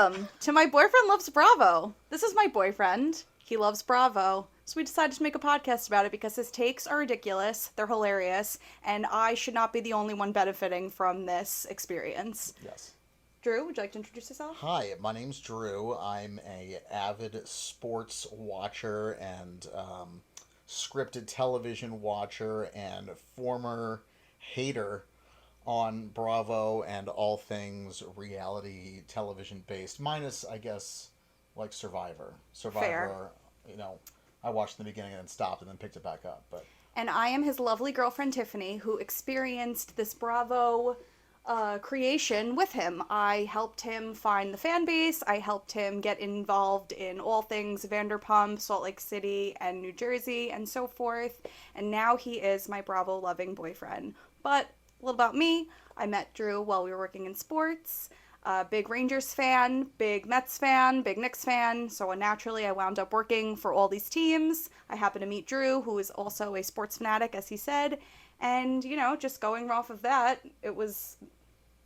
Welcome to My Boyfriend Loves Bravo. This is my boyfriend. He loves Bravo. So we decided to make a podcast about it because his takes are ridiculous, they're hilarious, and I should not be the only one benefiting from this experience. Yes. Drew, would you like to introduce yourself? Hi, my name's Drew. I'm a avid sports watcher and scripted television watcher and former hater on Bravo and all things reality television based, minus, I guess, like Survivor. Fair. I watched in the beginning and then stopped and then picked it back up. But And I am his lovely girlfriend Tiffany, who experienced this Bravo creation with him. I helped him find the fan base. I helped him get involved in all things Vanderpump, Salt Lake City, and New Jersey, and so forth. And now he is my Bravo loving boyfriend. But a little about me. I met Drew while we were working in sports. Big Rangers fan, big Mets fan, big Knicks fan. So naturally, I wound up working for all these teams. I happened to meet Drew, who is also a sports fanatic, as he said. And, just going off of that, it was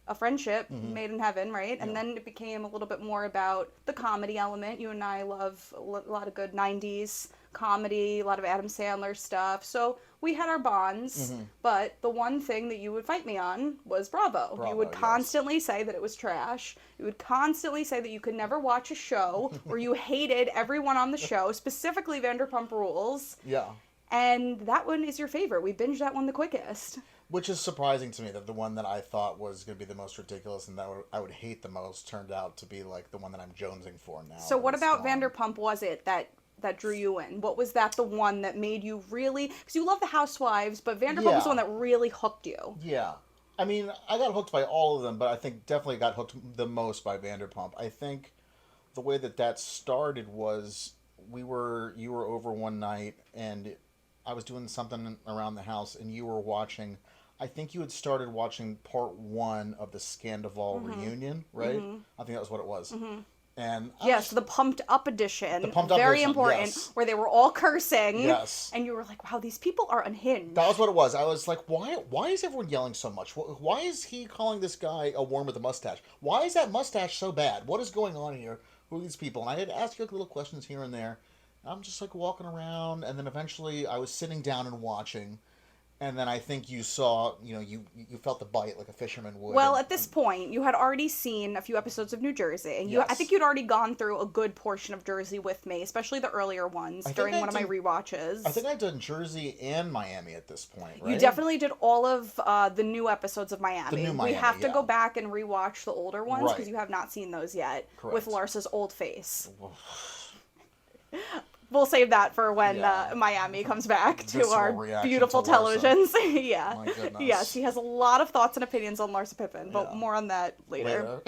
a friendship made in heaven, right? And then it became a little bit more about the comedy element. You and I love a lot of good 90s comedy, a lot of Adam Sandler stuff. So we had our bonds, but the one thing that you would fight me on was Bravo. You would constantly say that it was trash. You would constantly say that you could never watch a show, or you hated everyone on the show, specifically Vanderpump Rules. yeah. And that one is your favorite. We binged that one the quickest. Which is surprising to me that the one that I thought was going to be the most ridiculous and that I would hate the most turned out to be like the one that I'm jonesing for now. So what about Vanderpump was it that drew you in? What was that the one that made you really... Because you love the Housewives, but Vanderpump was the one that really hooked you. Yeah. I mean, I got hooked by all of them, but I think definitely got hooked the most by Vanderpump. I think the way that started was you were over one night and I was doing something around the house and you were watching... I think you had started watching part 1 of the Scandival reunion, right? I think that was what it was. And yes, the pumped up edition. The pumped up very edition, important, yes. Where they were all cursing. Yes. And you were like, wow, these people are unhinged. That was what it was. I was like, why is everyone yelling so much? Why is he calling this guy a worm with a mustache? Why is that mustache so bad? What is going on here? Who are these people? And I had asked you little questions here and there. I'm just like walking around, and then eventually I was sitting down and watching. And then I think you saw, you felt the bite like a fisherman would. Well, at this point, you had already seen a few episodes of New Jersey. And I think you'd already gone through a good portion of Jersey with me, especially the earlier ones during one of my rewatches. I think I've done Jersey and Miami at this point, right? You definitely did all of the new episodes of Miami. The new Miami, we have to go back and rewatch the older ones because you have not seen those yet. Correct. With Larsa's old face. We'll save that for when Miami comes back to our beautiful televisions. Yeah. My goodness. Yes, he has a lot of thoughts and opinions on Larsa Pippen, but more on that later.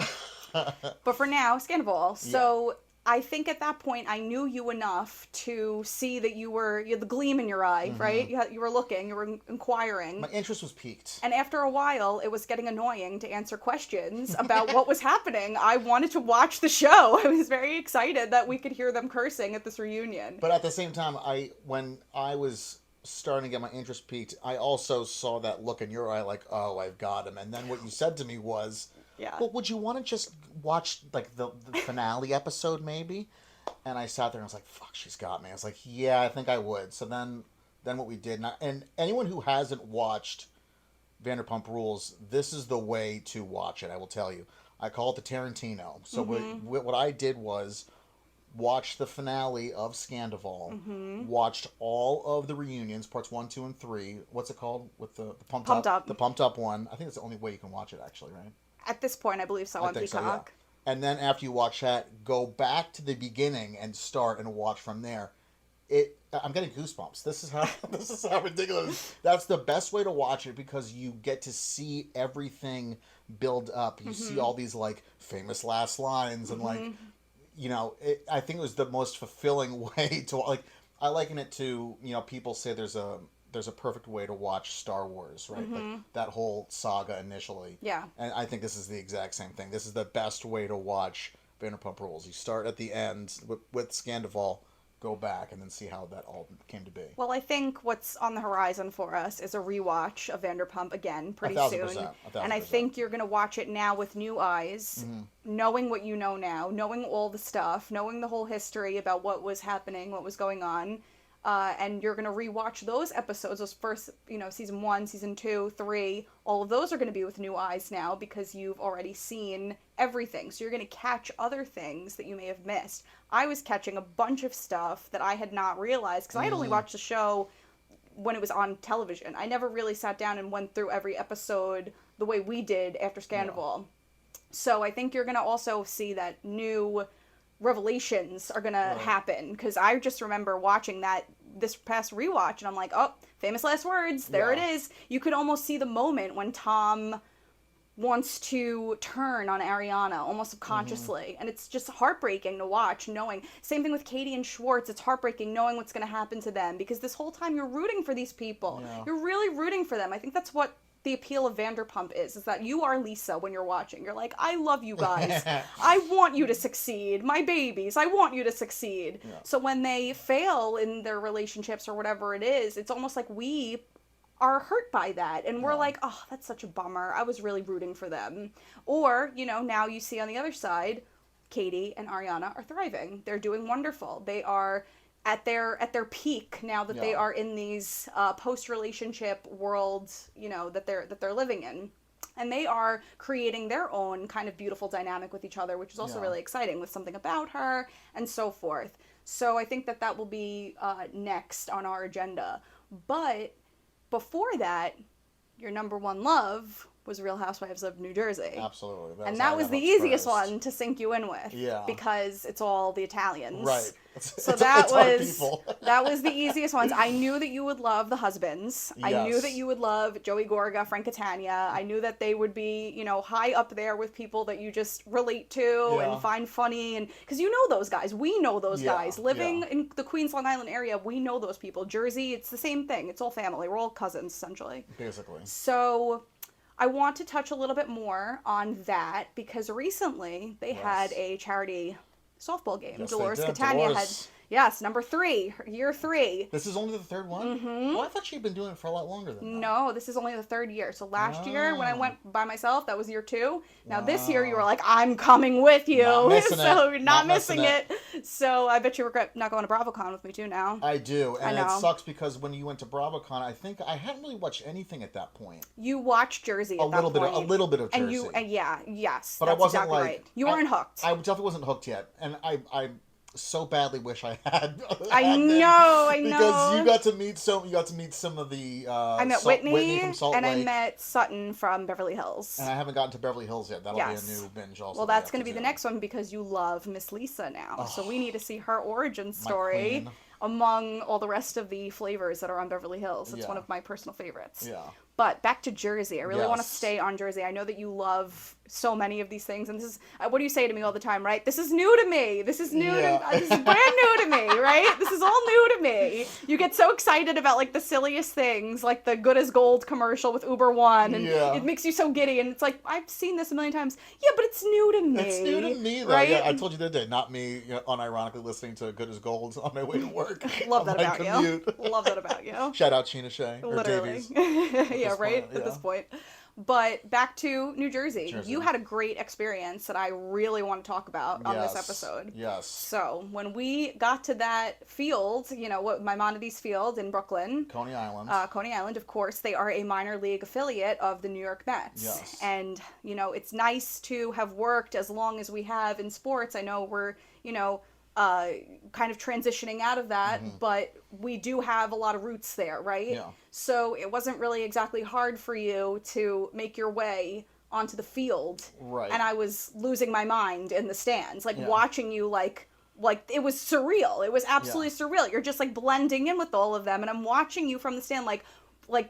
But for now, Scandival. So I think at that point I knew you enough to see that you had the gleam in your eye, right? You were looking, you were inquiring. My interest was piqued. And after a while, it was getting annoying to answer questions about what was happening. I wanted to watch the show. I was very excited that we could hear them cursing at this reunion. But at the same time, when I was starting to get my interest piqued, I also saw that look in your eye like, oh, I've got him. And then what you said to me was... Yeah. Well, would you want to just watch like the finale episode maybe? And I sat there and I was like, fuck, she's got me. I was like, yeah, I think I would. So then what we did, and anyone who hasn't watched Vanderpump Rules, this is the way to watch it, I will tell you. I call it the Tarantino. So what I did was watch the finale of Scandival, watched all of the reunions, parts 1, 2, and 3. What's it called? With the pumped up? The pumped up one. I think it's the only way you can watch it, actually, right? At this point, I believe so on Peacock. So, yeah. And then after you watch that, go back to the beginning and start and watch from there. I'm getting goosebumps. This is how ridiculous. That's the best way to watch it because you get to see everything build up. You see all these like famous last lines and like, I think it was the most fulfilling way to like. I liken it to people say there's a perfect way to watch Star Wars, right? Like that whole saga initially. Yeah. And I think this is the exact same thing. This is the best way to watch Vanderpump Rules. You start at the end with Scandival, go back and then see how that all came to be. Well, I think what's on the horizon for us is a rewatch of Vanderpump again pretty 1,000%, soon. 1,000%. And I think you're going to watch it now with new eyes, knowing what you know now, knowing all the stuff, knowing the whole history about what was happening, what was going on. And you're going to rewatch those episodes, those first, season 1, season 2, 3. All of those are going to be with new eyes now because you've already seen everything. So you're going to catch other things that you may have missed. I was catching a bunch of stuff that I had not realized because I had only watched the show when it was on television. I never really sat down and went through every episode the way we did after Scandival. So I think you're going to also see that new revelations are gonna happen, because I just remember watching this past rewatch and I'm like, oh, famous last words, there it is. You could almost see the moment when Tom wants to turn on Ariana almost subconsciously, and it's just heartbreaking to watch, knowing. Same thing with Katie and Schwartz. It's heartbreaking knowing what's going to happen to them, because this whole time you're rooting for these people. You're really rooting for them. I think that's what the appeal of Vanderpump is that you are Lisa when you're watching. You're like, I love you guys. I want you to succeed. My babies, I want you to succeed. So when they fail in their relationships or whatever it is, it's almost like we are hurt by that. And we're like, oh, that's such a bummer. I was really rooting for them. Or, now you see on the other side, Katie and Ariana are thriving. They're doing wonderful. They are at their peak now that they are in these post-relationship worlds, that they're living in. And they are creating their own kind of beautiful dynamic with each other, which is also really exciting, with something about her and so forth. So I think that will be next on our agenda. But before that, your number one love was Real Housewives of New Jersey. Absolutely. And that was the easiest one to sink you in with. Yeah. Because it's all the Italians. Right. So that was the easiest ones. I knew that you would love the husbands. Yes. I knew that you would love Joey Gorga, Frank Catania. I knew that they would be, high up there with people that you just relate to and find funny. And because you know those guys. We know those guys. Living in the Queens, Long Island area, we know those people. Jersey, it's the same thing. It's all family. We're all cousins, essentially. Basically. So I want to touch a little bit more on that, because recently they had a charity softball game. Yes, Dolores Catania had, number 3, year 3. This is only the third one? Mm-hmm. Well, I thought she'd been doing it for a lot longer than that. No, this is only the 3rd year. So last year, when I went by myself, that was year 2. Now this year, you were like, I'm coming with you. Not missing so you're not missing it. So I bet you regret not going to BravoCon with me too now. I do. And it sucks because when you went to BravoCon, I think I hadn't really watched anything at that point. You watched Jersey at that point. A little bit of Jersey. Yes. But I wasn't exactly right. You weren't hooked. I definitely wasn't hooked yet. And I so badly wish I had. I know. Because you got to meet some of the. I met Whitney from Salt and Lake. I met Sutton from Beverly Hills. And I haven't gotten to Beverly Hills yet. That'll be a new binge also. Well, that's going to be the next one, because you love Miss Lisa now. Oh, so we need to see her origin story among all the rest of the flavors that are on Beverly Hills. It's one of my personal favorites. Yeah. But back to Jersey. I really want to stay on Jersey. I know that you love so many of these things, and this is what do you say to me all the time, right? This is new to me. This is new this is brand new to me, right? This is all new to me. You get so excited about like the silliest things, like the Good as Gold commercial with Uber One, and it makes you so giddy, and it's like, I've seen this a million times. Yeah, but it's new to me. It's new to me, though. Right? Yeah, I told you the other day, not me unironically listening to Good as Gold on my way to work. Love that about you. Love that about you. Shout out Sheena Shea. Literally. Yeah, right? At this point. But back to New Jersey. You had a great experience that I really want to talk about on this episode. Yes. So when we got to that field, what Maimonides Field in Brooklyn. Coney Island. Coney Island, of course. They are a minor league affiliate of the New York Mets. Yes. And, it's nice to have worked as long as we have in sports. I know we're, kind of transitioning out of that, but we do have a lot of roots there, right? Yeah. So it wasn't really exactly hard for you to make your way onto the field. Right. And I was losing my mind in the stands, watching you like it was surreal. It was absolutely surreal. You're just like blending in with all of them, and I'm watching you from the stand like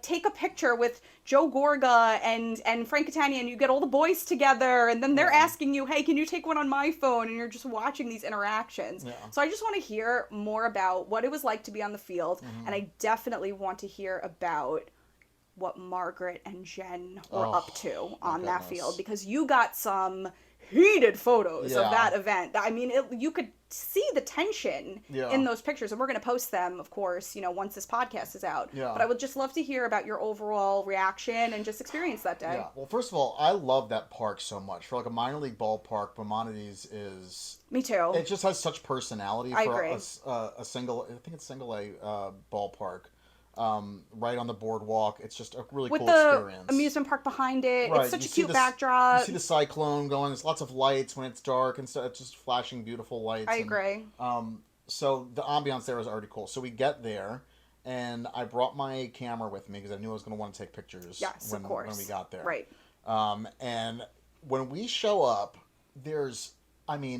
take a picture with Joe Gorga and Frank Catania, and you get all the boys together, and then they're asking you, hey, can you take one on my phone? And you're just watching these interactions. Yeah. So I just want to hear more about what it was like to be on the field, and I definitely want to hear about what Margaret and Jen were up to on that field, because you got some heated photos of that event. I mean, you could see the tension in those pictures, and we're going to post them, of course, once this podcast is out. Yeah. But I would just love to hear about your overall reaction and just experience that day. Yeah. Well, first of all, I love that park so much. For like a minor league ballpark, Maimonides is... Me too. It just has such personality I for agree. a single... I think it's single A ballpark. Right on the boardwalk. It's just a really With cool the experience. amusement park behind it. Right. It's such You a see cute the backdrop. You see the cyclone going. There's lots of lights when it's dark and stuff. It's just flashing beautiful lights. I agree. So the ambiance there is already cool. So we get there, and I brought my camera with me because I knew I was going to want to take pictures. Yes, when, of course. when we got there. Right. And when we show up, there's...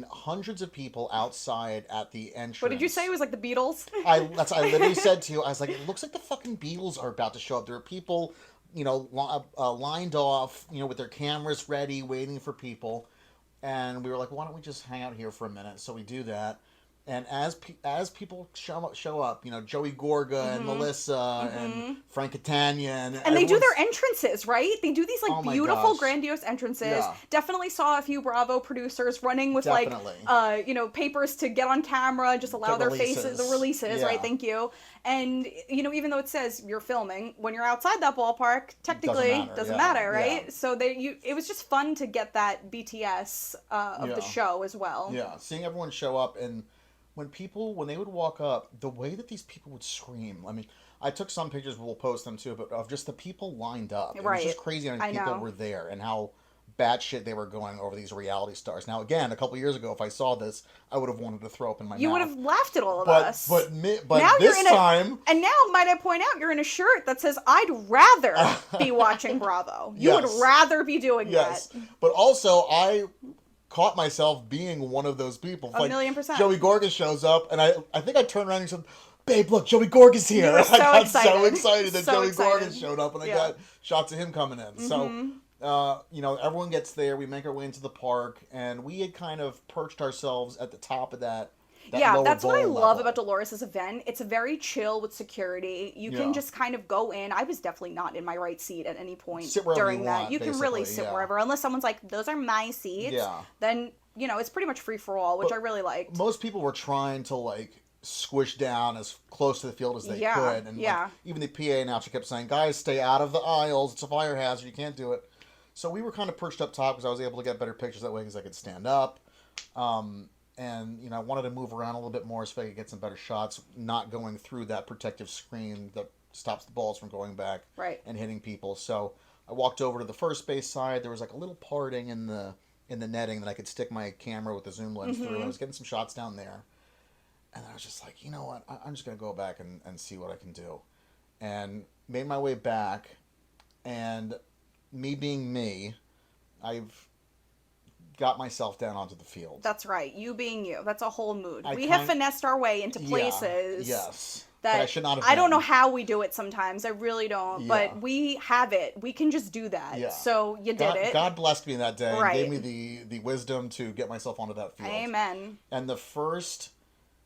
hundreds of people outside at the entrance. What did you say? It was like the Beatles? I literally said to you, I was like, it looks like the fucking Beatles are about to show up. There are people, lined off, with their cameras ready, waiting for people. And we were like, why don't we just hang out here for a minute? So we do that. And as people show up, Joey Gorga and Melissa and Frank Catania and they do their entrances, right? They do these beautiful, grandiose entrances. Yeah. Definitely saw a few Bravo producers running with papers to get on camera, just allow their faces, the releases, right? Thank you. And even though it says you're filming, when you're outside that ballpark, technically doesn't matter, right? Yeah. So it was just fun to get that BTS of the show as well. Yeah, seeing everyone show up and. When they would walk up, the way that these people would scream. I took some pictures, we'll post them too, but of just the people lined up. It was just crazy how many people were there and how batshit they were going over these reality stars. Now, again, a couple years ago, if I saw this, I would have wanted to throw up in my mouth. You would have laughed at all of us. But now this time... And now, might I point out, you're in a shirt that says, I'd rather be watching Bravo. You would rather be doing that. But also, I... caught myself being one of those people. 1,000,000%. Joey Gorga shows up, and I think I turned around and said, "Babe, look, Joey Gorga's here." You were so I got excited. so excited that Joey excited. Gorga showed up, and I got shots of him coming in. So, everyone gets there. We make our way into the park, and we had kind of perched ourselves at the top of that. That's what I love about Dolores' event. It's a very chill with security. You can just kind of go in. I was definitely not in my right seat at any point during that. You can really sit wherever, unless someone's like, those are my seats. Yeah. Then, it's pretty much free for all, which I really liked. Most people were trying to, squish down as close to the field as they could. And even the PA announcer kept saying, guys, stay out of the aisles. It's a fire hazard. You can't do it. So we were kind of perched up top because I was able to get better pictures that way because I could stand up. And, I wanted to move around a little bit more so I could get some better shots, not going through that protective screen that stops the balls from going back and hitting people. So I walked over to the first base side. There was a little parting in the netting that I could stick my camera with the zoom lens through. I was getting some shots down there. And I was just like, you know what? I'm just going to go back and see what I can do. And made my way back. And me being me, I've got myself down onto the field. That's right. You being you. That's a whole mood. We have finessed our way into places. Yes. That I should not have I don't know how we do it sometimes. I really don't. But we have it. We can just do that. Yeah. So you did it. God blessed me that day and gave me the wisdom to get myself onto that field. Amen. And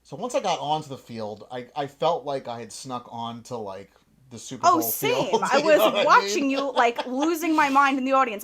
so once I got onto the field, I felt like I had snuck onto the Super Bowl same. field. I was watching you losing my mind in the audience.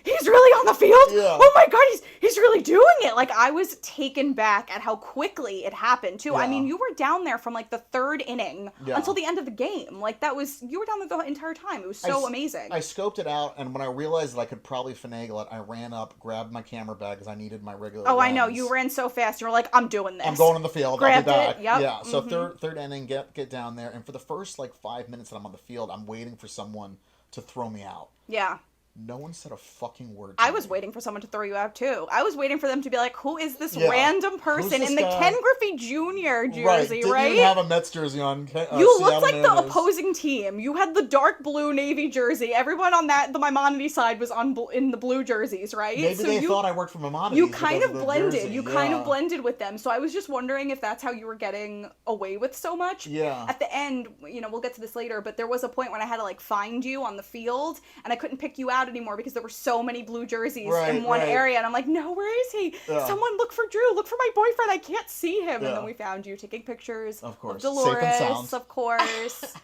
He's really on the field. Yeah. Oh my God, he's really doing it. I was taken back at how quickly it happened too. Yeah. I mean, you were down there from the third inning until the end of the game. You were down there the entire time. It was so amazing. I scoped it out, and when I realized that I could probably finagle it, I ran up, grabbed my camera bag because I needed my regular lens. I know. You ran so fast. You were like, I'm doing this. I'm going on the field. Grabbed I'll be back. It. Yep. Yeah. So third inning, get down there, and for the first 5 minutes that I'm on the field, I'm waiting for someone to throw me out. Yeah. No one said a fucking word to I me. was waiting for someone to throw you out, too. I was waiting for them to be like, who is this random person in the guy? Ken Griffey Jr. jersey, Didn't even have a Mets jersey on. You looked like the opposing team. You had the dark blue Navy jersey. Everyone on the Maimonides side was in the blue jerseys, right? Maybe they thought I worked for Maimonides. You kind of blended. You kind of blended with them. So I was just wondering if that's how you were getting away with so much. Yeah. At the end, we'll get to this later, but there was a point when I had to find you on the field, and I couldn't pick you out anymore because there were so many blue jerseys in one area, and I'm like, no, where is he? Yeah. Someone look for Drew, look for my boyfriend, I can't see him. And then we found you taking pictures of Dolores, safe and sound. of course.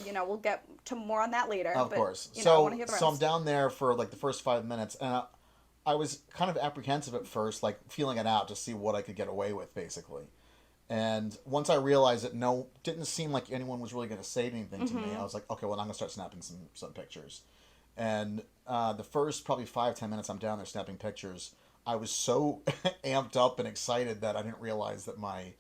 We'll get to more on that later. Of but, course. I want to hear the rest. So I'm down there for the first 5 minutes, and I was kind of apprehensive at first, like feeling it out to see what I could get away with, basically. And once I realized that no, didn't seem like anyone was really going to say anything to me, I was like, okay, well, I'm going to start snapping some pictures. And the first probably 5-10 minutes I'm down there snapping pictures, I was so amped up and excited that I didn't realize that my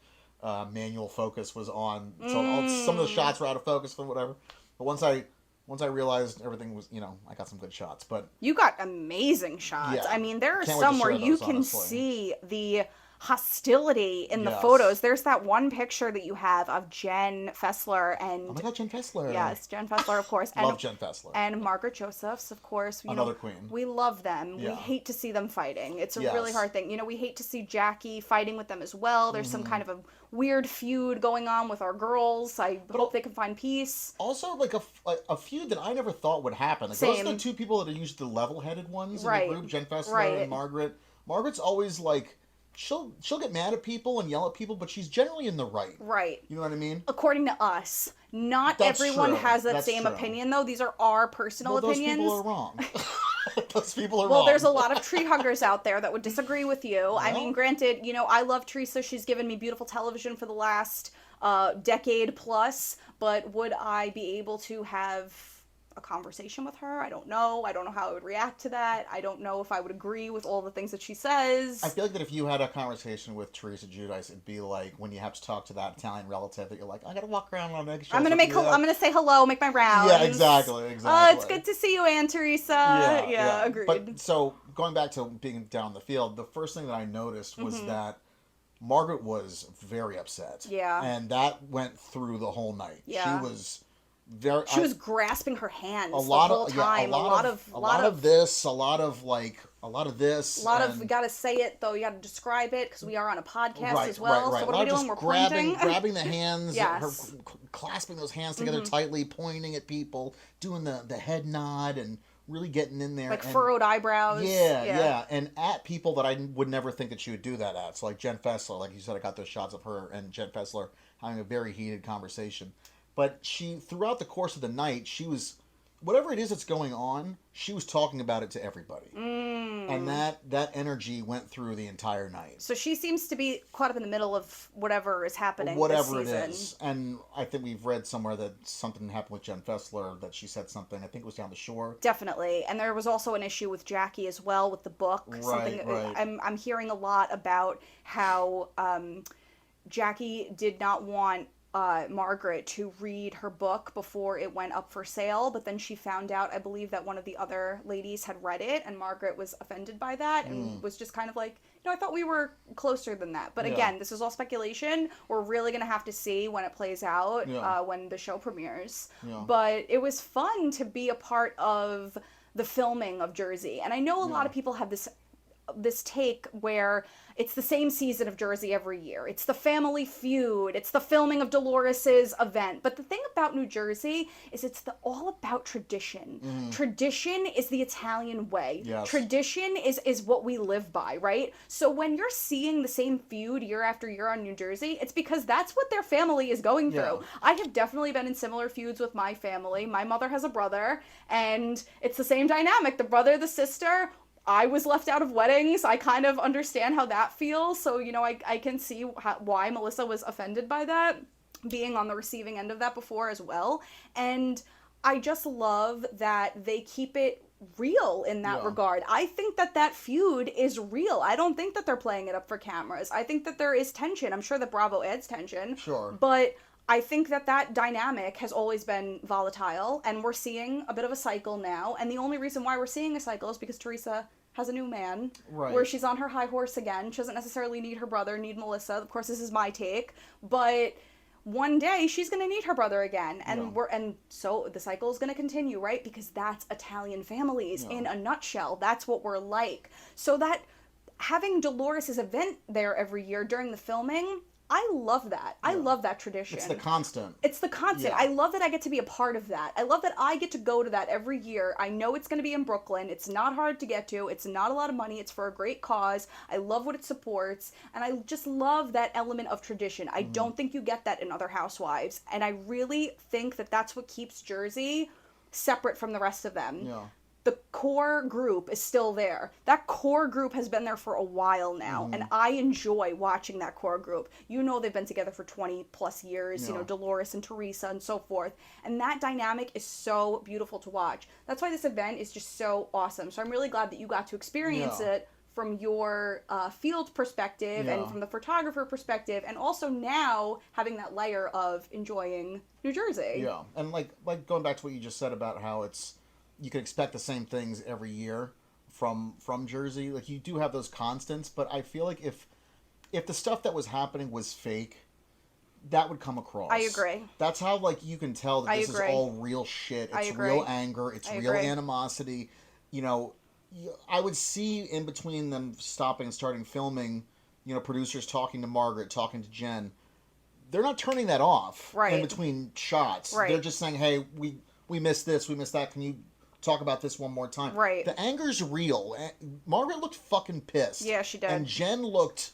manual focus was on. So some of the shots were out of focus or whatever. But once I realized everything was, I got some good shots. But you got amazing shots. Yeah. I mean, there are Can't wait to some where share you those, can honestly. see the hostility in the Yes. photos. There's that one picture that you have of Jen Fessler and oh my god, Jen Fessler. yes, Jen Fessler, of course, Love Jen Fessler. and Margaret Josephs, of course. Another queen. We love them. We Yeah. hate to see them fighting. It's a Yes. really hard thing. We hate to see Jackie fighting with them as well. There's some kind of a weird feud going on with our girls. I hope they can find peace. Also, like a feud that I never thought would happen. Like, those are the Same. two people that are usually the level-headed ones Right. in the group, Jen Fessler Right. and Margaret. Margaret's always like, she'll get mad at people and yell at people, but she's generally in the right. Right. You know what I mean? According to us. Not That's everyone true. has that That's same true. opinion, though. These are our personal Well, those opinions. people are wrong. Those people are Well, wrong. there's a lot of tree huggers out there that would disagree with you. I Well. mean, granted, I love Teresa. She's given me beautiful television for the last decade plus, but would I be able to have a conversation with her? I don't know. I don't know how I would react to that. I don't know if I would agree with all the things that she says. I feel like that if you had a conversation with Teresa Giudice, it'd be like when you have to talk to that Italian relative that you're like, I gotta walk around on eggshells. I'm with you. gonna say hello, make my rounds. Yeah, exactly. It's good to see you, Aunt Teresa. Yeah, agreed. But so going back to being down the field, the first thing that I noticed was that Margaret was very upset. Yeah. And that went through the whole night. Yeah. She was very. She was grasping her hands a lot the whole of time. a lot of this, a lot of this. A lot of, we gotta say it though, you gotta describe it, because we are on a podcast Right, as well. right. So what A are lot we of doing? We're just grabbing, pointing. grabbing the hands, Yes. her clasping those hands together tightly, pointing at people, doing the head nod, and really getting in there. Like and, furrowed eyebrows. Yeah, and at people that I would never think that she would do that at. So like Jen Fessler, like you said, I got those shots of her and Jen Fessler having a very heated conversation. But she, throughout the course of the night, she was, whatever it is that's going on, she was talking about it to everybody. And that energy went through the entire night. So she seems to be caught up in the middle of whatever is happening Whatever this it season. is. And I think we've read somewhere that something happened with Jen Fessler, that she said something, I think it was down the shore. Definitely. And there was also an issue with Jackie as well with the book. Right. I'm hearing a lot about how Jackie did not want Margaret to read her book before it went up for sale, but then she found out, I believe, that one of the other ladies had read it, and Margaret was offended by that and was just kind of like, I thought we were closer than that. But again, this is all speculation. We're really going to have to see when it plays out, when the show premieres. Yeah. But it was fun to be a part of the filming of Jersey. And I know a lot of people have this take where it's the same season of Jersey every year. It's the family feud. It's the filming of Dolores's event. But the thing about New Jersey is it's all about tradition. Tradition is the Italian way. Yes. Tradition is what we live by, right? So when you're seeing the same feud year after year on New Jersey, it's because that's what their family is going through. I have definitely been in similar feuds with my family. My mother has a brother, and it's the same dynamic. The brother, the sister. I was left out of weddings. I kind of understand how that feels. So, I can see why Melissa was offended by that, being on the receiving end of that before as well. And I just love that they keep it real in that regard. I think that feud is real. I don't think that they're playing it up for cameras. I think that there is tension. I'm sure that Bravo adds tension. Sure. But I think that dynamic has always been volatile, and we're seeing a bit of a cycle now. And the only reason why we're seeing a cycle is because Teresa has a new man, where she's on her high horse again. She doesn't necessarily need her brother, need Melissa. Of course, this is my take, but one day she's going to need her brother again, and so the cycle is going to continue, right? Because that's Italian families in a nutshell. That's what we're like. So that having Dolores' event there every year during the filming, I love that. I love that tradition. It's the constant. It's the constant. Yeah. I love that I get to be a part of that. I love that I get to go to that every year. I know it's going to be in Brooklyn. It's not hard to get to. It's not a lot of money. It's for a great cause. I love what it supports. And I just love that element of tradition. I don't think you get that in other housewives. And I really think that that's what keeps Jersey separate from the rest of them. Yeah. the core group is still there. That core group has been there for a while now, and I enjoy watching that core group. You know, they've been together for 20 plus years, you know, Dolores and Teresa and so forth. And that dynamic is so beautiful to watch. That's why this event is just so awesome. So I'm really glad that you got to experience it from your field perspective and from the photographer perspective, and also now having that layer of enjoying New Jersey. Yeah, and like going back to what you just said about how you can expect the same things every year from Jersey. Like, you do have those constants, but I feel like if the stuff that was happening was fake, that would come across. I agree. That's how, like, you can tell that this is all real shit. It's real anger. It's real animosity. You know, I would see in between them stopping and starting filming, you know, producers talking to Margaret, talking to Jen. They're not turning that off in between shots. They're just saying, hey, we missed this, we missed that. Can you talk about this one more time? Right. The anger's real. Margaret looked fucking pissed. Yeah, she did. And Jen looked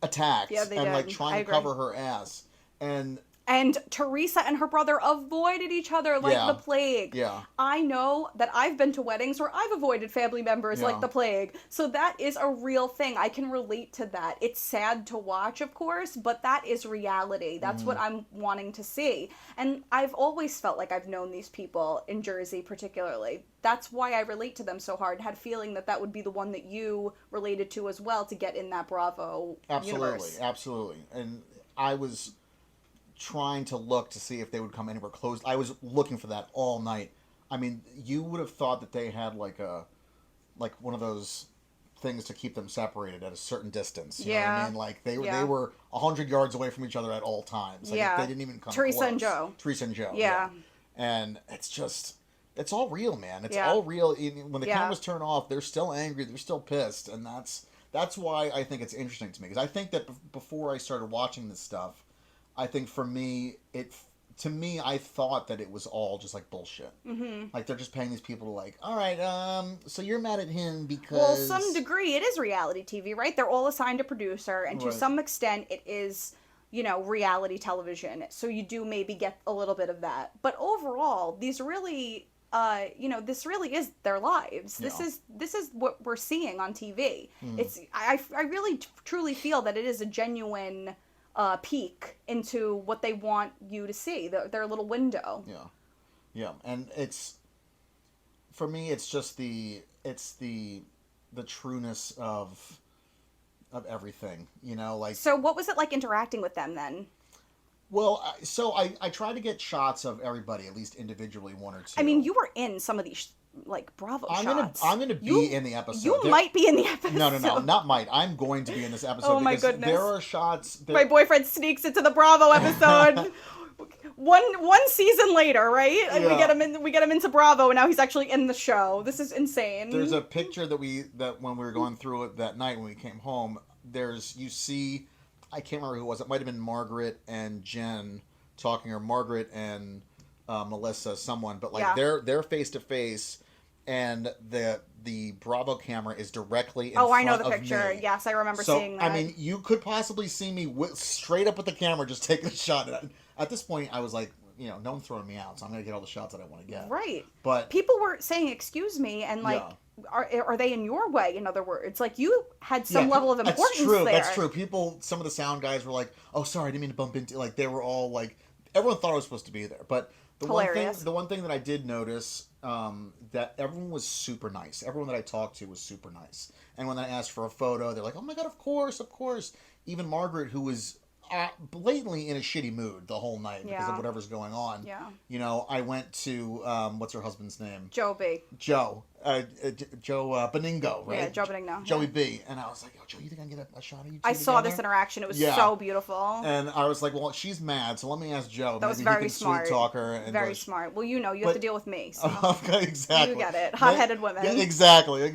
attacked and did. like trying to cover her ass. And Teresa and her brother avoided each other like the plague. Yeah. I know that I've been to weddings where I've avoided family members like the plague. So that is a real thing. I can relate to that. It's sad to watch, of course, but that is reality. That's what I'm wanting to see. And I've always felt like I've known these people in Jersey particularly. That's why I relate to them so hard. Had a feeling that would be the one that you related to as well, to get in that Bravo universe. Absolutely. And I was trying to look to see if they would come anywhere close. I was looking for that all night. I mean, you would have thought that they had like one of those things to keep them separated at a certain distance. You know what I mean? Like they were 100 yards away from each other at all times. Like they didn't even come Teresa close. and Joe. Teresa and Joe. Yeah. And it's all real, man. It's all real. When the cameras turn off, they're still angry. They're still pissed, and that's why I think it's interesting to me, because I think that before I started watching this stuff, I think for me, I thought that it was all just like bullshit. Mm-hmm. Like they're just paying these people to like, all right, so you're mad at him because... Well, some degree it is reality TV, right? They're all assigned a producer, and to some extent it is, you know, reality television. So you do maybe get a little bit of that. But overall, these really... this really is their lives. Yeah. This is what we're seeing on TV. I really truly feel that it is a genuine peek into what they want you to see, their little window. Yeah, and for me, it's just the trueness of everything, you know, like. So what was it like interacting with them then? Well, so I try to get shots of everybody, at least individually, one or two. I mean, you were in some of these like Bravo shots. I'm gonna be in the episode. You might be in the episode. No, not might. I'm going to be in this episode. Oh my goodness! There are shots. My boyfriend sneaks into the Bravo episode. one season later, right? And we get him into Bravo, and now he's actually in the show. This is insane. There's a picture that when we were going through it that night when we came home. You see, I can't remember who it was. It might have been Margaret and Jen talking, or Margaret and Melissa, someone, but like they're face to face, and the Bravo camera is directly in front of me. Oh, I know the picture. Yes, I remember seeing that. I mean, you could possibly see me straight up with the camera, just taking a shot. At this point, I was like, you know, no one's throwing me out, so I'm gonna get all the shots that I want to get. Right. But people were saying, "Excuse me," and like, are they in your way? In other words, like you had some level of importance there. That's true. Some of the sound guys were like, "Oh, sorry, I didn't mean to bump into." Like they were all like, everyone thought I was supposed to be there, but. The one thing that I did notice, that everyone was super nice. Everyone that I talked to was super nice. And when I asked for a photo, they're like, "Oh my God, of course, of course." Even Margaret, who was blatantly in a shitty mood the whole night because of whatever's going on. Yeah. You know, I went to, what's her husband's name? Joe B. Joe Beningo, right? Yeah, Joe Beningo. Joey B. And I was like, "Oh, Joe, you think I can get a shot of you two I saw this together?" interaction. It was so beautiful. And I was like, well, she's mad, so let me ask Joe. That was Maybe very he can smart. sweet talk her. And very smart. Well, you have to deal with me. So. Okay, exactly. You get it. Hot-headed women. Yeah, exactly.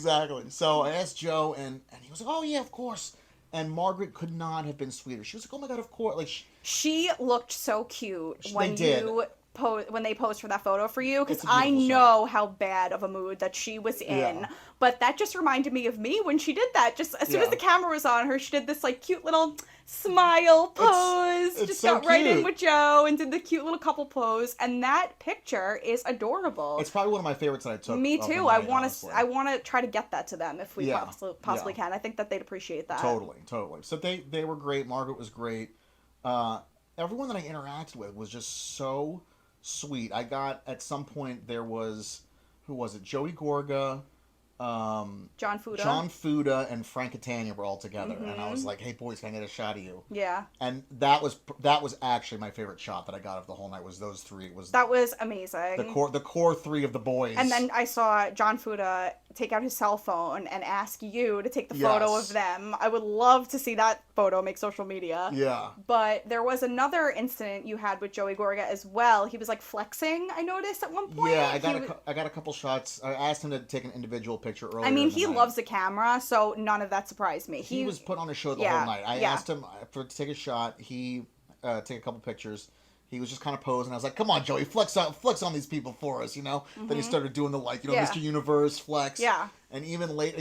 So I asked Joe, and he was like, "Oh, yeah, of course." And Margaret could not have been sweeter. She was like, "Oh my God, of course!" Like she looked so cute when did. you when they posed for that photo for you, because It's a I beautiful know how bad of a mood that she was in. Yeah. But that just reminded me of me when she did that. Just as soon as Yeah. the camera was on her, she did this like cute little smile pose. It's Just so got right in cute. with Joe and did the cute little couple pose. And that picture is adorable. It's probably one of my favorites that I took. Me of the too. I night, want honestly. to. I want to try to get that to them if we Yeah. possibly Yeah. can. I think that they'd appreciate that. Totally. So they were great. Margaret was great. Everyone that I interacted with was just so sweet. I got at some point there was who was it? Joey Gorga, John Fuda. John Fuda, and Frank Catania were all together, and I was like, "Hey boys, can I get a shot of you?" Yeah. And that was actually my favorite shot that I got of the whole night. Was those three? That was amazing. The core three of the boys. And then I saw John Fuda take out his cell phone and ask you to take the photo Yes. of them. I would love to see that photo make social media. Yeah. But there was another incident you had with Joey Gorga as well. He was like flexing, I noticed at one point. Yeah, I got a couple shots. I asked him to take an individual picture earlier. I mean, in the he night. loves the camera, so none of that surprised me. He was put on a show the yeah, whole night. I yeah. asked him to take a shot. He take a couple pictures. He was just kind of posing. I was like, "Come on, Joey, flex on these people for us," you know. Then he started doing the Yeah. Mr. Universe flex. Yeah. And even later,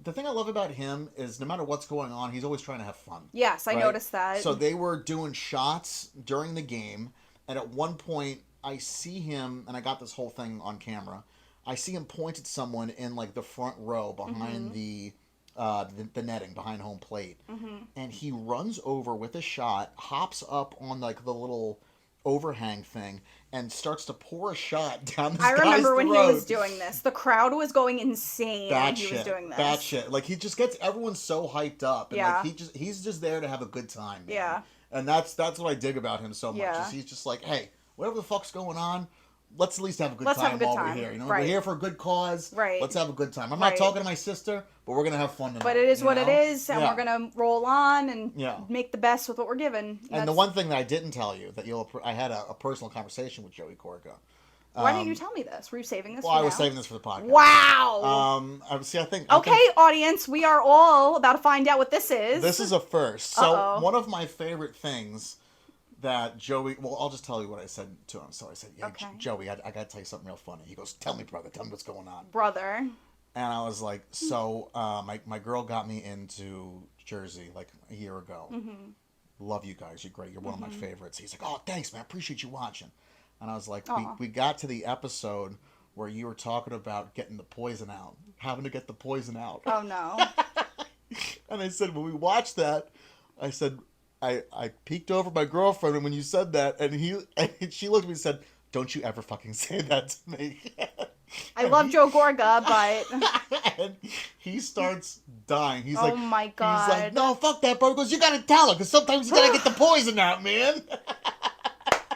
the thing I love about him is no matter what's going on, he's always trying to have fun. Yes, I right? noticed that. So they were doing shots during the game, and at one point, I see him, and I got this whole thing on camera. I see him point at someone in like the front row behind the netting behind home plate, and he runs over with a shot, hops up on like the little overhang thing, and starts to pour a shot down this I guy's remember when throat. he was doing this. The crowd was going insane when he was doing this. Bad shit. Like he just gets everyone so hyped up, and Yeah. like he's just there to have a good time. Man. Yeah. And that's what I dig about him so much. Yeah. Is he's just like, hey, whatever the fuck's going on, let's at least have a good Let's time have a good while time. we're here. You know, Right. we're here for a good cause. Right. Let's have a good time. I'm Right. not talking to my sister, but we're gonna have fun tonight. But it is you what know? it is, and Yeah. we're gonna roll on and Yeah. make the best with what we're given. And the one thing that I didn't tell you that I had a personal conversation with Joey Gorga. Why didn't you tell me this? Were you saving this? Well, for I was now? saving this for the podcast. Wow. I think. Okay, audience, we are all about to find out what this is. This is a first. So Uh-oh. one of my favorite things that Joey. Well, I'll just tell you what I said to him. So I said, "Yeah, Okay. Joey, I got to tell you something real funny." He goes, "Tell me, brother. Tell me what's going on." brother. And I was like, "So my girl got me into Jersey like a year ago. Mm-hmm. Love you guys. You're great. You're one of my favorites." He's like, "Oh, thanks, man. I appreciate you watching." And I was like, Aw. we got to the episode where you were talking about getting the poison out, having to get the poison out. Oh no. And I said, when we watched that, I said, I peeked over my girlfriend, and when you said that, and she looked at me and said, "Don't you ever fucking say that to me." I love Joe Gorga, but And he starts dying. He's oh like, my he's god. like, "No, fuck that, bro." He goes, "You gotta tell her, because sometimes you gotta get the poison out, man."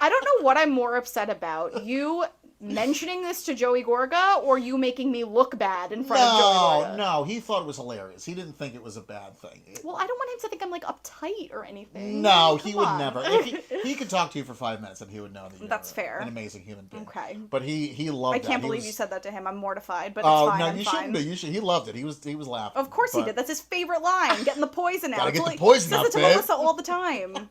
I don't know what I'm more upset about. You mentioning this to Joey Gorga or you making me look bad in front of Joey Gorga? No, he thought it was hilarious. He didn't think it was a bad thing. Well, I don't want him to think I'm like uptight or anything. No, he Come would on. never. If he could talk to you for 5 minutes, and he would know that you're That's fair. an amazing human being. Okay. But he loved I that. can't He believe was- you said that to him. I'm mortified, but it's Oh fine. no, I'm you fine. shouldn't be. You should. He loved it. He was laughing. Of course he But- did. That's his favorite line. Getting the poison out. Gotta get It's the like- poison he out, says it to babe. Melissa all the time.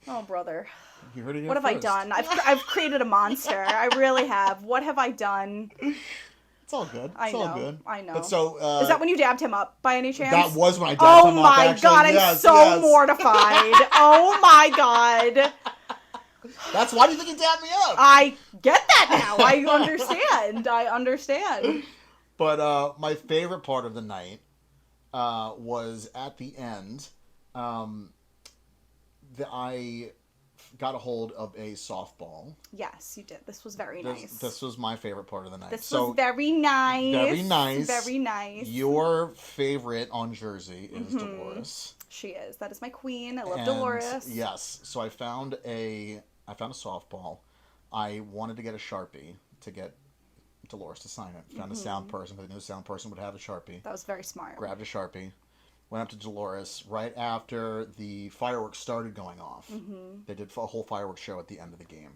Oh, brother. You heard it here What have I first. done? I've created a monster. I really have. What have I done? It's all good. It's I all know. good. I know. But so Is that when you dabbed him up by any chance? that was when I dabbed Oh him up, my actually. god, I'm Yes, so yes. mortified. Oh my god. That's why do you think he dabbed me up? I get that now. I understand. I understand. But my favorite part of the night was at the end. I got a hold of a softball. Yes, you did. This was very nice. This was my favorite part of the night. This So, was very nice. very nice. Very nice. Your favorite on Jersey is Dolores. She is. That is my queen. I love And Dolores. Yes. So I found a softball. I wanted to get a Sharpie to get Dolores to sign it. Found a sound person, because I knew a sound person would have a Sharpie. That was very smart. Grabbed a Sharpie. Went up to Dolores right after the fireworks started going off. They did a whole fireworks show at the end of the game.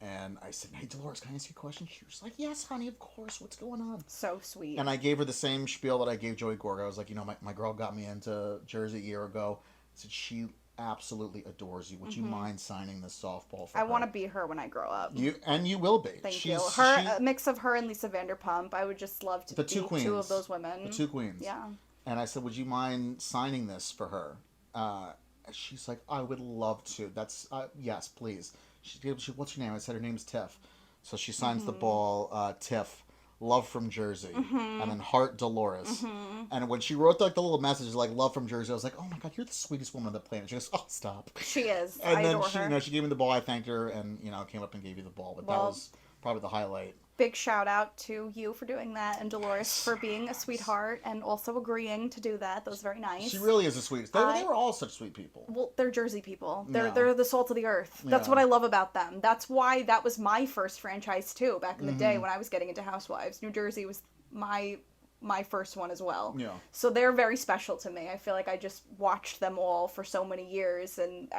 And I said, "Hey, Dolores, can I ask you a question?" She was like, "Yes, honey, of course. What's going on?" So sweet. And I gave her the same spiel that I gave Joey Gorga. I was like, my girl got me into Jersey a year ago. I said, absolutely adores you. Would you mind signing this softball for I her? want to be her when I grow up. You will be. Thank you. She A mix of her and Lisa Vanderpump. I would just love to the be two queens. two of those women. The two queens. Yeah. And I said, "Would you mind signing this for her?" She's like, "I would love to. That's yes, please." What's her name? I said her name's Tiff. So she signs the ball, Tiff, love from Jersey, and then heart Dolores. And when she wrote like the little message like love from Jersey, I was like, "Oh my god, you're the sweetest woman on the planet." She goes, "Oh, stop." She is. And I then adore she, her. she gave me the ball. I thanked her, and came up and gave you the ball. But that was probably the highlight. Big shout out to you for doing that, and Dolores for being a sweetheart and also agreeing to do that. That was very nice. She really is the sweetest. They were all such sweet people. Well, they're Jersey people. Yeah. They're the salt of the earth. That's what I love about them. That's why that was my first franchise too back in the day when I was getting into Housewives. New Jersey was my first one as well. Yeah. So they're very special to me. I feel like I just watched them all for so many years, and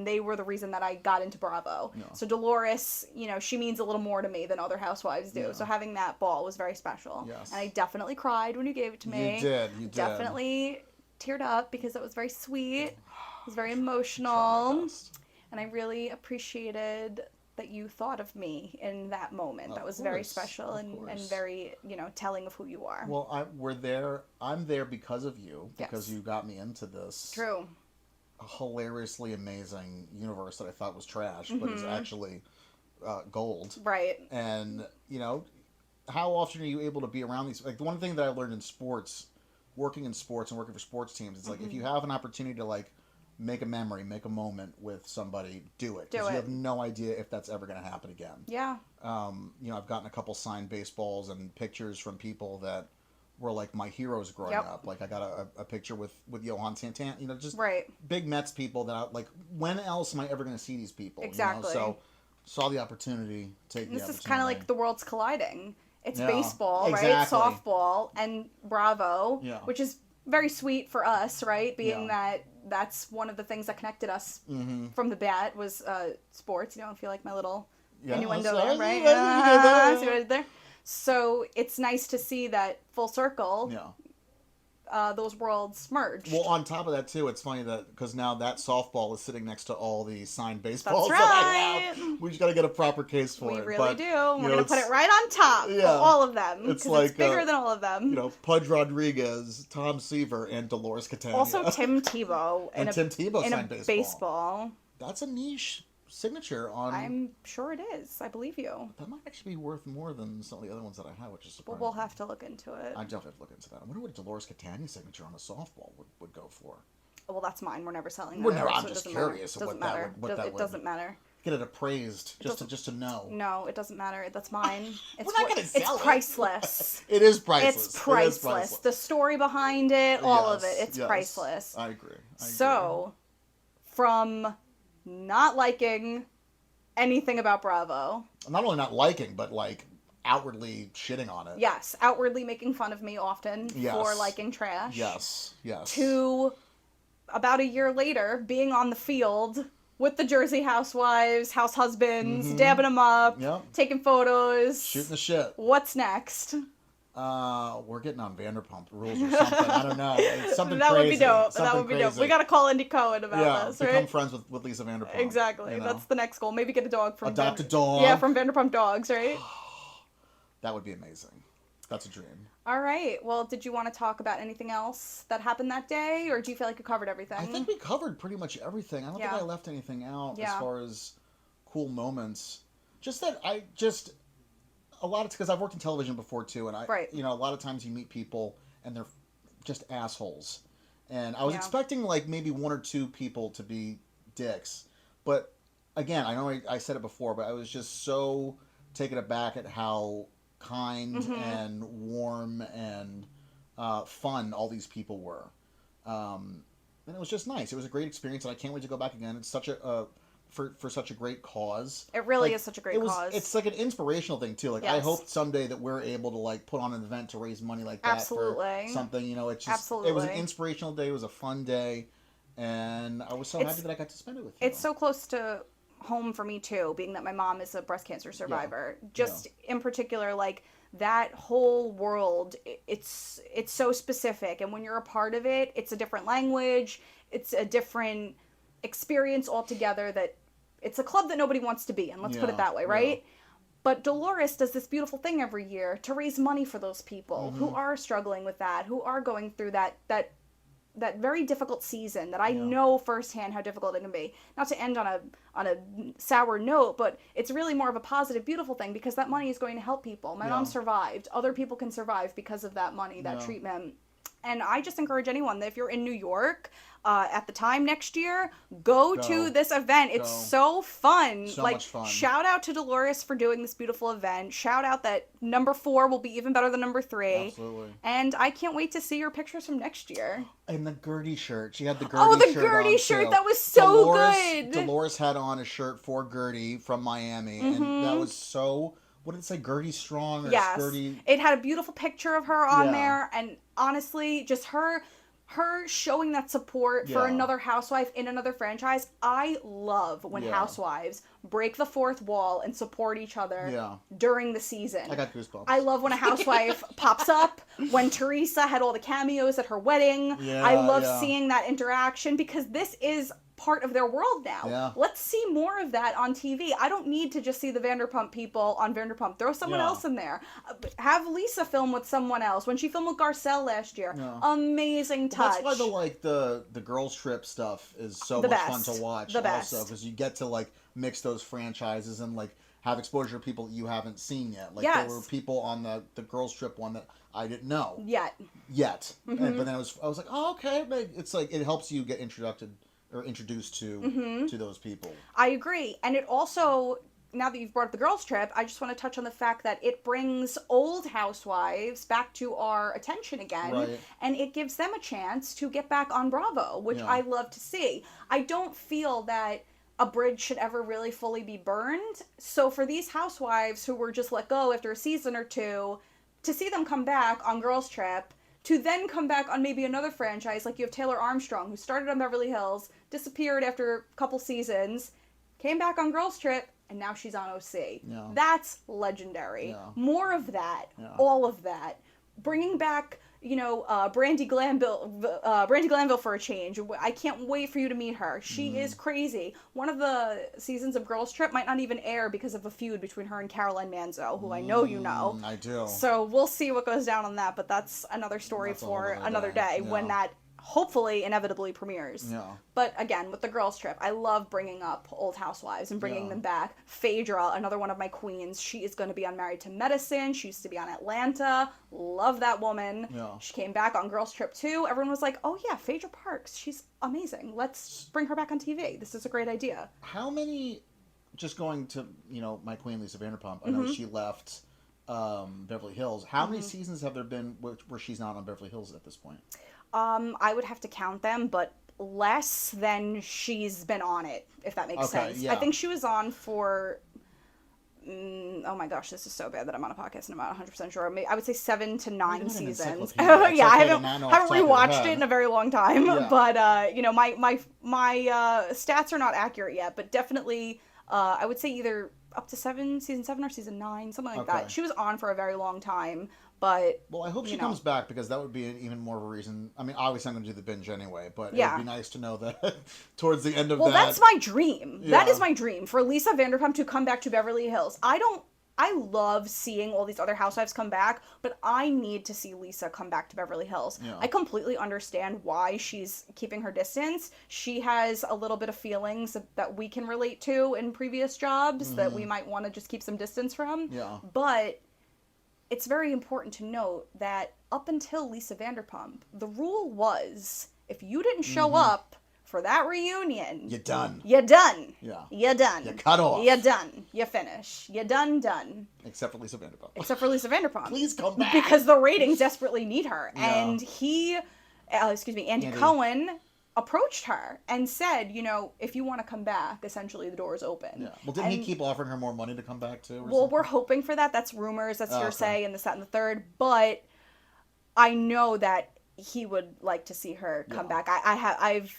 they were the reason that I got into Bravo. Yeah. So Dolores, she means a little more to me than other housewives do. Yeah. So having that ball was very special. Yes. And I definitely cried when you gave it to me. You did. Definitely teared up because it was very sweet. It was very emotional. And I really appreciated that you thought of me in that moment. That was very special and very, telling of who you are. Well, I'm there because of you, because you got me into this. True. Hilariously amazing universe that I thought was trash, but is actually gold. Right. And, how often are you able to be around these? Like, the one thing that I learned in sports, working in sports and working for sports teams, it's like, if you have an opportunity to, like, make a memory, make a moment with somebody, do it. Because you have no idea if that's ever going to happen again. Yeah. I've gotten a couple signed baseballs and pictures from people that were like my heroes growing up. Like I got a picture with Johan Santana, just big Mets people that when else am I ever going to see these people? Exactly. So saw the opportunity, This is kind of like the worlds colliding. It's Yeah, baseball, exactly. right? Softball and Bravo, Yeah. which is very sweet for us, right? Being that's one of the things that connected us from the bat was sports. I feel like my little innuendo there, right? See what I did there? So it's nice to see that full circle. Yeah. Those worlds merged. Well, on top of that too, it's funny that because now that softball is sitting next to all the signed baseballs That's that right. I have. We just got to get a proper case for We it. really But, do. We're gonna put it right on top of all of them. It's 'cause like it's bigger than all of them. Pudge Rodriguez, Tom Seaver, and Dolores Catania. Also, Tim Tebow Tim Tebow in signed a baseball. That's a niche signature on. I'm sure it is. I believe you. That might actually be worth more than some of the other ones that I have, which is surprising. Well, we'll have to look into it. I definitely have to look into that. I wonder what a Dolores Catania signature on a softball would go for. Well, that's mine. We're never selling that. Well, no, ever, I'm so it just doesn't curious matter. what that would. It doesn't matter. Get it appraised just to know. No, it doesn't matter. That's mine. It's We're not gonna sell it's it. priceless. It is priceless. It's priceless. The story behind it, all of it, it's yes. priceless. I agree. So, from not liking anything about Bravo, Not only not liking, but like outwardly shitting on it. yes, outwardly making fun of me often Yes. for liking trash. Yes. To about a year later being on the field with the Jersey housewives, house husbands, dabbing them up, taking photos, shooting the shit. What's next? We're getting on Vanderpump Rules or something. I don't know. It's something that crazy. Would be dope. Something that would be dope. crazy. We gotta call Andy Cohen about this, right? Become friends with Lisa Vanderpump. Exactly. That's the next goal. Maybe get a dog from Adopt a dog. Yeah, from Vanderpump Dogs, right? That would be amazing. That's a dream. All right. Well, did you want to talk about anything else that happened that day, or do you feel like you covered everything? I think we covered pretty much everything. I don't think I left anything out as far as cool moments. Just that a lot of, because I've worked in television before too, and a lot of times you meet people and they're just assholes. And I was expecting like maybe one or two people to be dicks, but again, I know I said it before, but I was just so taken aback at how kind and warm and fun all these people were. And it was just nice. It was a great experience, and I can't wait to go back again. It's such a for such a great cause. It really is such a great cause. It's like an inspirational thing too. Like I hope someday that we're able to like put on an event to raise money like that for something. It's just it was an inspirational day. It was a fun day, and I was so happy that I got to spend it with you. It's so close to home for me too, being that my mom is a breast cancer survivor. Just in particular, like that whole world, it's so specific, and when you're a part of it, it's a different language, it's a different experience altogether that it's a club that nobody wants to be in. Let's put it Yeah, that way, yeah. right? But Dolores does this beautiful thing every year to raise money for those people who are struggling with that, who are going through that very difficult season that I Yeah. know firsthand how difficult it can be. Not to end on a sour note, but it's really more of a positive, beautiful thing because that money is going to help people. My Yeah. mom survived. Other people can survive because of that money, that Yeah. treatment. And I just encourage anyone that if you're in New York at the time next year, go to this event. It's Go. so fun. So like, much fun. shout out to Dolores for doing this beautiful event. Shout out that number 4 will be even better than number 3. Absolutely. And I can't wait to see your pictures from next year. And the Gertie shirt. She had the Gertie Oh, the shirt Gertie on, shirt. too. That was so Dolores, good. Dolores had on a shirt for Gertie from Miami. And that was so... What did it say? Gertie Strong or Yes. Gertie... It had a beautiful picture of her on Yeah. there. And honestly, just her showing that support for Yeah. another housewife in another franchise. I love when Yeah. housewives break the fourth wall and support each other Yeah. during the season. I got goosebumps. I love when a housewife pops up, when Teresa had all the cameos at her wedding. Yeah, I love yeah. seeing that interaction because this is part of their world now. Yeah. Let's see more of that on TV. I don't need to just see the Vanderpump people on Vanderpump. Throw someone Yeah. else in there. Have Lisa film with someone else. When she filmed with Garcelle last year, Yeah. amazing touch. That's why the girls trip stuff is so The much best. fun to watch. The best. Also, because you get to like mix those franchises and like have exposure to people that you haven't seen yet. Like Yes. there were people on the girls trip one that I didn't know Yet. and, but then I was like, oh, okay. It's like it helps you get introduced to those people. I agree. And it also, now that you've brought up the girls trip, I just want to touch on the fact that it brings old housewives back to our attention again. Right. And it gives them a chance to get back on Bravo, which Yeah. I love to see. I don't feel that a bridge should ever really fully be burned. So for these housewives who were just let go after a season or two, to see them come back on girls trip, to then come back on maybe another franchise, like you have Taylor Armstrong, who started on Beverly Hills, disappeared after a couple seasons, came back on Girls Trip, and now she's on OC. Yeah. That's legendary. Yeah. More of that. Yeah. All of that. Bringing back, Brandy Glanville for a change. I can't wait for you to meet her. She is crazy. One of the seasons of Girls Trip might not even air because of a feud between her and Caroline Manzo, who I know you know. I do. So we'll see what goes down on that, but that's another story That's a whole for other another day. day when Yeah. that hopefully inevitably premieres. Yeah. But again, with the girls trip, I love bringing up old housewives and bringing Yeah. them back. Phaedra, another one of my queens, she is going to be on Married to Medicine. She used to be on Atlanta. Love that woman. Yeah. She came back on Girls Trip too. Everyone was like, oh yeah, Phaedra Parks, she's amazing. Let's bring her back on TV. This is a great idea. How many, just going to, my queen, Lisa Vanderpump, I know she left Beverly Hills. How many seasons have there been where she's not on Beverly Hills at this point? I would have to count them, but less than she's been on it, if that makes sense. yeah. I think she was on for, oh my gosh, this is so bad that I'm on a podcast and I'm not 100% sure. I would say 7 to 9 You're not an seasons. encyclopedia. It's Yeah, I okay to haven't not know off the top of your rewatched head. it in a very long time, Yeah. but, my stats are not accurate yet, but definitely, I would say either up to season 7 or season 9, something like that. Okay. She was on for a very long time, but... Well, I hope she comes back because that would be even more of a reason. I mean, obviously I'm going to do the binge anyway, but Yeah. it would be nice to know that towards the end of Well, that. that's my dream. That Yeah. is my dream for Lisa Vanderpump to come back to Beverly Hills. I love seeing all these other housewives come back, but I need to see Lisa come back to Beverly Hills. Yeah. I completely understand why she's keeping her distance. She has a little bit of feelings that we can relate to in previous jobs that we might want to just keep some distance from. Yeah. But it's very important to note that up until Lisa Vanderpump, the rule was if you didn't show up for that reunion, You're done. you're done. Yeah. You're done. You're cut off. You're done. You finish. You're done. Except for Lisa Vanderpump. Except for Lisa Vanderpump. Please come back. Because the ratings desperately need her. Yeah. And Andy Cohen approached her and said, if you want to come back, essentially the door is open. Yeah. Well, didn't he keep offering her more money to come back too? Or Well, something? we're hoping for that. That's rumors. That's Oh, hearsay, and this, that, and the third. But I know that he would like to see her come back.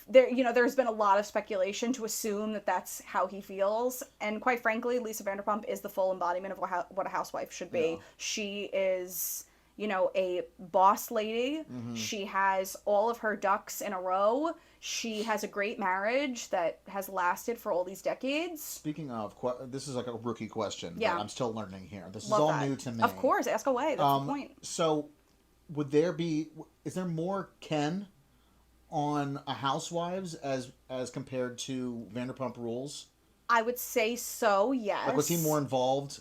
There's been a lot of speculation to assume that that's how he feels. And quite frankly, Lisa Vanderpump is the full embodiment of what a housewife should be. Yeah. She is, a boss lady. Mm-hmm. She has all of her ducks in a row. She has a great marriage that has lasted for all these decades. Speaking of, this is like a rookie question Yeah. that I'm still learning here. This Love is all that. new to me. Of course, ask away. That's the point. So, is there more Ken on a Housewives as compared to Vanderpump Rules? I would say so, yes. Like, was he more involved?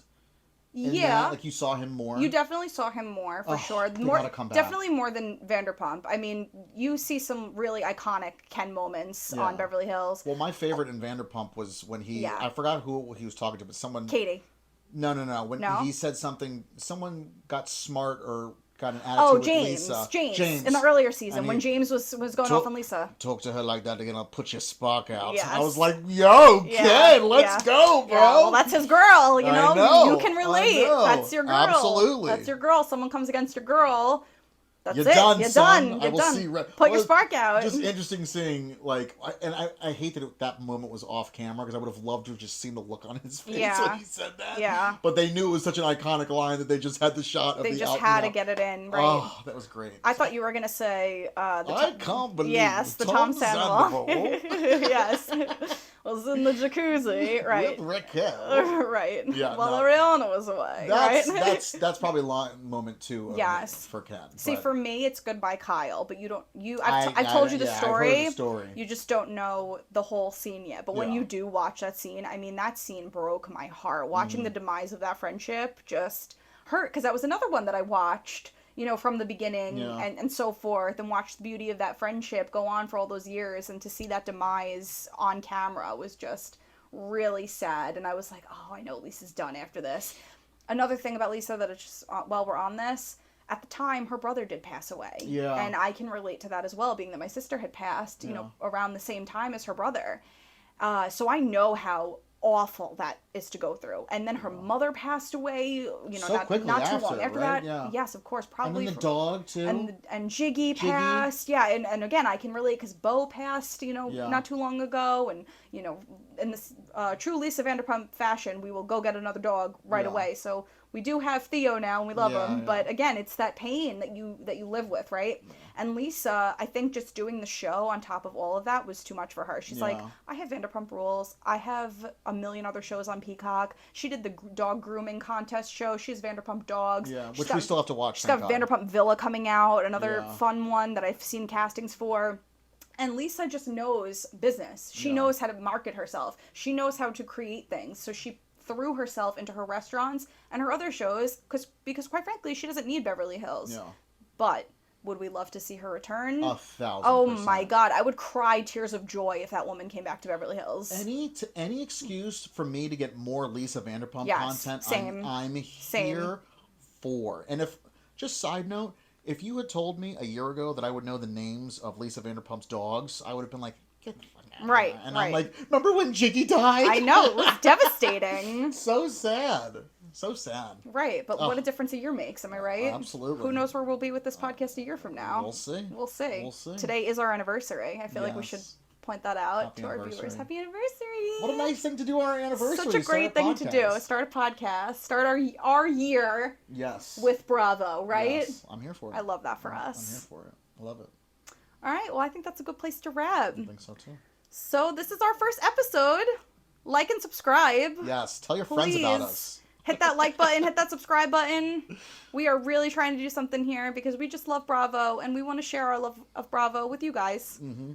Yeah. Like, you saw him more? You definitely saw him more, for sure. They More, gotta come back. definitely more than Vanderpump. I mean, you see some really iconic Ken moments on Beverly Hills. Well, my favorite in Vanderpump was when I forgot who he was talking to, but someone... Katie. No. When he said something, someone got smart or got an attitude Oh, with James. Lisa. James. In the earlier season, And when James was going off on Lisa. Talk to her like that again, I'll put your spark out. Yes. I was like, yo, Ken, let's go, bro. Yeah, well, that's his girl, you know? I know. You can relate. That's your girl. Absolutely. That's your girl. Someone comes against your girl. That's You're it. done, You're son. done. I You're will done. see Put your spark out. Just interesting seeing, like, and I hate that moment was off camera because I would have loved to have just seen the look on his face when he said that. Yeah. But they knew it was such an iconic line that they just had the shot of They the just had to get it in, right? Oh, that was great. I thought you were going to say... I can't believe the Tom Sandoval. Sandoval. Yes. Was in the jacuzzi, right? With Raquel. Right. Yeah, While no. Ariana was away, right? That's probably a moment too. Yes. For Ken. See, but... for me, it's Goodbye Kyle, but I've told you the story. I've heard the story. You just don't know the whole scene yet. But when you do watch that scene, I mean, that scene broke my heart. Watching the demise of that friendship just hurt, because that was another one that I watched, from the beginning and so forth, and watched the beauty of that friendship go on for all those years, and to see that demise on camera was just really sad. And I was like, oh, I know Lisa's done after this. Another thing about Lisa that it's just, while we're on this, at the time, her brother did pass away. Yeah. And I can relate to that as well, being that my sister had passed, around the same time as her brother. So I know how awful that is to go through. And then her mother passed away, so not too long after right? that. Yeah. Yes, of course, probably. And then the dog, too. And Jiggy passed. Yeah, and again, I can relate because Bo passed, not too long ago. And, in this true Lisa Vanderpump fashion, we will go get another dog right away. So we do have Theo now, and we love him. Yeah. But again, it's that pain that you live with, right? Yeah. And Lisa, I think just doing the show on top of all of that was too much for her. She's like, I have Vanderpump Rules. I have a million other shows on Peacock. She did the dog grooming contest show. She has Vanderpump Dogs. Yeah, which we still have to watch. She's got Vanderpump Villa coming out, another fun one that I've seen castings for. And Lisa just knows business. She knows how to market herself. She knows how to create things. So she threw herself into her restaurants and her other shows because quite frankly, she doesn't need Beverly Hills. Yeah. But would we love to see her return? 1,000%. Oh my God, I would cry tears of joy if that woman came back to Beverly Hills. Any excuse for me to get more Lisa Vanderpump content, same. I'm here for. And just side note, if you had told me a year ago that I would know the names of Lisa Vanderpump's dogs, I would have been like, get the fuck out. Right. And I'm like, remember when Jiggy died? I know, it was devastating. So sad. So sad. Right, but what a difference a year makes, am I right? Absolutely. Who knows where we'll be with this podcast a year from now? We'll see. We'll see. Today is our anniversary. I feel like we should point that out to our viewers. Happy anniversary! What a nice thing to do on our anniversary. Such a great thing to do. Start a podcast. Start our year. Yes. With Bravo, right? Yes, I'm here for it. I love that for us. I'm here for it. I love it. All right, well, I think that's a good place to wrap. I think so too. So this is our first episode. Like and subscribe. Yes, tell your friends about us. Hit that like button, hit that subscribe button. We are really trying to do something here because we just love Bravo and we want to share our love of Bravo with you guys. Mm-hmm.